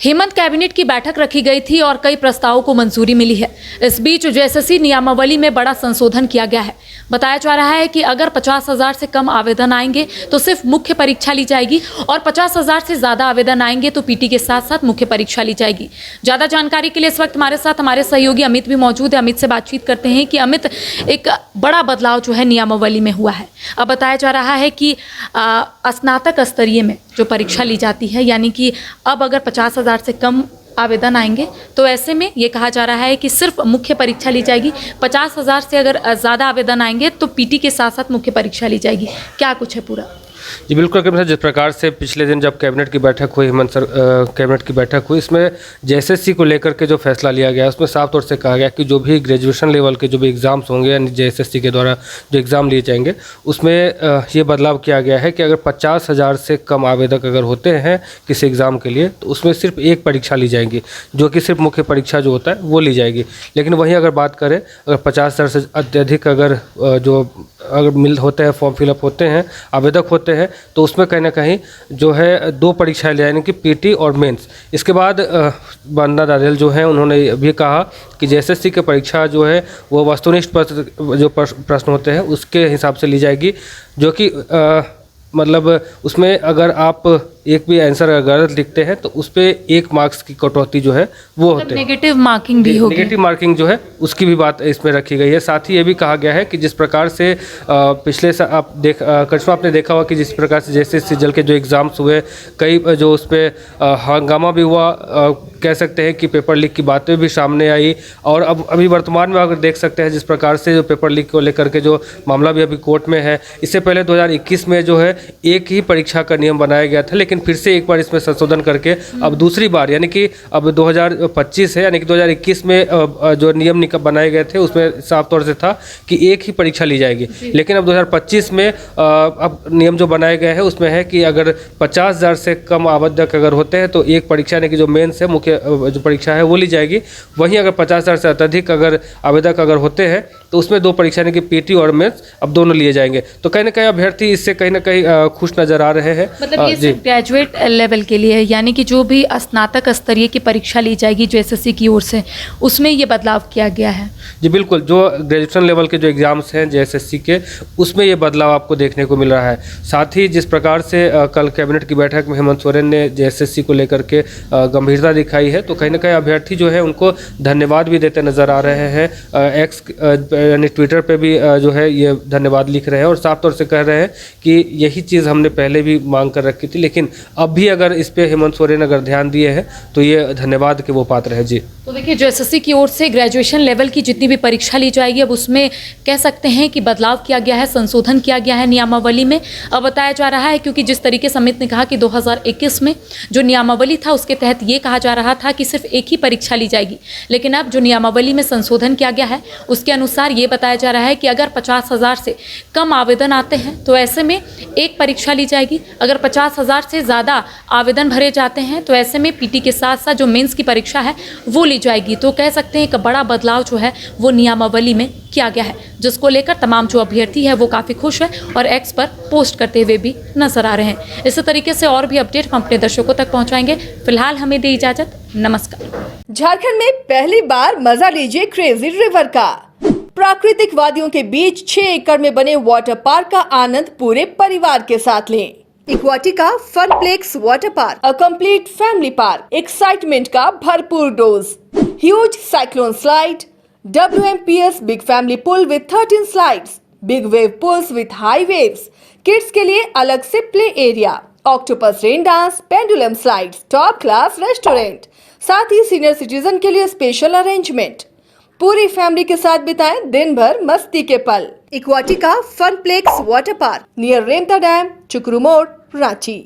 Hemant cabinet की बैठक रखी गई थी और कई प्रस्तावों को मंजूरी मिली है। इस बीच जेएसएससी नियमावली में बड़ा संशोधन किया गया है। बताया जा रहा है कि अगर 50,000 से कम आवेदन आएंगे तो सिर्फ मुख्य परीक्षा ली जाएगी और 50,000 से ज़्यादा आवेदन आएंगे तो पीटी के साथ साथ मुख्य परीक्षा ली जाएगी। ज़्यादा जानकारी के लिए इस वक्त हमारे साथ हमारे सहयोगी अमित भी मौजूद है। अमित से बातचीत करते हैं कि अमित, एक बड़ा बदलाव जो है नियमावली में हुआ है। अब बताया जा रहा है कि स्नातक स्तरीय में जो परीक्षा ली जाती है, यानी कि अब अगर 50,000 से कम आवेदन आएंगे तो ऐसे में ये कहा जा रहा है कि सिर्फ मुख्य परीक्षा ली जाएगी। 50,000 से अगर ज़्यादा आवेदन आएंगे तो पीटी के साथ साथ मुख्य परीक्षा ली जाएगी। क्या कुछ है पूरा? जी बिल्कुल, जिस प्रकार से पिछले दिन जब कैबिनेट की बैठक हुई, कैबिनेट की बैठक हुई, इसमें जेएसएससी को लेकर के जो फैसला लिया गया उसमें साफ तौर से कहा गया कि जो भी ग्रेजुएशन लेवल के जो भी एग्ज़ाम्स होंगे यानी जेएसएससी के द्वारा जो एग्ज़ाम लिए जाएंगे उसमें ये बदलाव किया गया है कि अगर 50,000 से कम आवेदक अगर होते हैं किसी एग्ज़ाम के लिए तो उसमें सिर्फ एक परीक्षा ली जाएगी, जो कि सिर्फ मुख्य परीक्षा जो होता है वो ली जाएगी। लेकिन वहीं अगर बात करें, अगर 50,000 से अत्यधिक अगर होते हैं, फॉर्म फिलअप होते हैं, आवेदक होते हैं, तो उसमें कहीं ना कहीं जो है 2 परीक्षाएं ले यानी कि पीटी और मेंस। इसके बाद वंदना दादेल जो है उन्होंने भी कहा कि जेएसएससी की परीक्षा जो है वो वस्तुनिष्ठ प्रश्न होते हैं उसके हिसाब से ली जाएगी, जो कि मतलब उसमें अगर आप एक भी आंसर गलत लिखते हैं तो उस पर 1 मार्क्स की कटौती जो है वो होते हैं। नेगेटिव मार्किंग भी होगी। नेगेटिव मार्किंग जो है उसकी भी बात इसमें रखी गई है। साथ ही ये भी कहा गया है कि जिस प्रकार से पिछले साल आपने देखा होगा कि जिस प्रकार से जेएसएससी जल के जो एग्ज़ाम्स हुए, कई जो उस पर हंगामा भी हुआ, कह सकते हैं कि पेपर लीक की बातें भी सामने आई। और अब अभी वर्तमान में अगर देख सकते हैं जिस प्रकार से जो पेपर लीक को लेकर के जो मामला भी अभी कोर्ट में है, इससे पहले 2021 में जो है एक ही परीक्षा का नियम बनाया गया था, लेकिन फिर से एक बार इसमें संशोधन करके अब दूसरी बार यानी कि अब 2025 है, यानी कि 2021 में जो नियम बनाए गए थे उसमें साफ तौर से था कि एक ही परीक्षा ली जाएगी। लेकिन अब 2025 में अब नियम जो बनाए गए हैं उसमें है कि अगर 50,000 से कम आवेदक अगर होते हैं तो एक परीक्षा यानी कि जो मेंस है, मुख्य जो परीक्षा है वो ली जाएगी। वहीं अगर 50,000 से अत्यधिक अगर आवेदक अगर होते हैं तो उसमें 2 परीक्षा यानी कि पीटी और मेंस अब दोनों लिए जाएंगे। तो कहीं ना कहीं अभ्यर्थी इससे कहीं ना कहीं खुश नज़र आ रहे हैं। मतलब ये सिर्फ ग्रेजुएट लेवल के लिए, यानी कि जो भी स्नातक स्तरीय की परीक्षा ली जाएगी जो एसएससी की ओर से, उसमें ये बदलाव किया गया है। जी बिल्कुल, जो ग्रेजुएशन लेवल के जो एग्ज़ाम्स हैं जेएसएससी के, उसमें ये बदलाव आपको देखने को मिल रहा है। साथ ही जिस प्रकार से कल कैबिनेट की बैठक में हेमंत सोरेन ने जेएसएससी को लेकर के गंभीरता दिखाई है, तो कहीं ना कहीं अभ्यर्थी जो है उनको धन्यवाद भी देते नज़र आ रहे हैं। एक्स यानी ट्विटर पे भी जो है ये धन्यवाद लिख रहे हैं और साफ तौर से कह रहे हैं कि यही चीज़ हमने पहले भी मांग कर रखी थी, लेकिन अब भी अगर इस पे हेमंत सोरेन अगर ध्यान दिए हैं तो ये धन्यवाद के वो पात्र है। जी तो देखिए, जो एसएससी की ओर से ग्रेजुएशन लेवल की जितनी भी परीक्षा ली जाएगी अब उसमें कह सकते हैं कि बदलाव किया गया है, संशोधन किया गया है नियमावली में। अब बताया जा रहा है, क्योंकि जिस तरीके से अमित ने कहा कि 2021 में जो नियमावली था उसके तहत ये कहा जा रहा था कि सिर्फ एक ही परीक्षा ली जाएगी, लेकिन अब जो नियमावली में संशोधन किया गया है उसके अनुसार ये बताया जा रहा है कि अगर 50,000 से कम आवेदन आते हैं तो ऐसे में एक परीक्षा ली जाएगी। अगर 50,000 से ज़्यादा आवेदन भरे जाते हैं तो ऐसे में पीटी के साथ साथ जो मेंस की परीक्षा है वो ली जाएगी। तो कह सकते हैं एक बड़ा बदलाव जो है वो नियमावली में किया गया है, जिसको लेकर तमाम जो अभ्यर्थी है वो काफ़ी खुश है और एक्स पर पोस्ट करते हुए भी नजर आ रहे हैं। इसी तरीके से और भी अपडेट हम अपने दर्शकों तक पहुंचाएंगे। फिलहाल हमें दे इजाजत, नमस्कार। झारखंड में पहली बार मजा लीजिए क्रेजी रिवर का। प्राकृतिक वादियों के बीच 6 एकड़ में बने वाटर पार्क का आनंद पूरे परिवार के साथ लें। Equatica Funplex water park, a complete family park, excitement का भरपूर dose, huge cyclone slide, WMPS big family pool with 13 slides, big wave pools with high waves, kids के लिए अलग से play area, octopus rain dance, pendulum slides, top class restaurant, साथ ही senior citizen के लिए स्पेशल अरेंजमेंट। पूरी family के साथ बिताएं दिन भर मस्ती के पल। इक्वाटिका Funplex water park near Remta dam, चुकरू मोड़, रांची।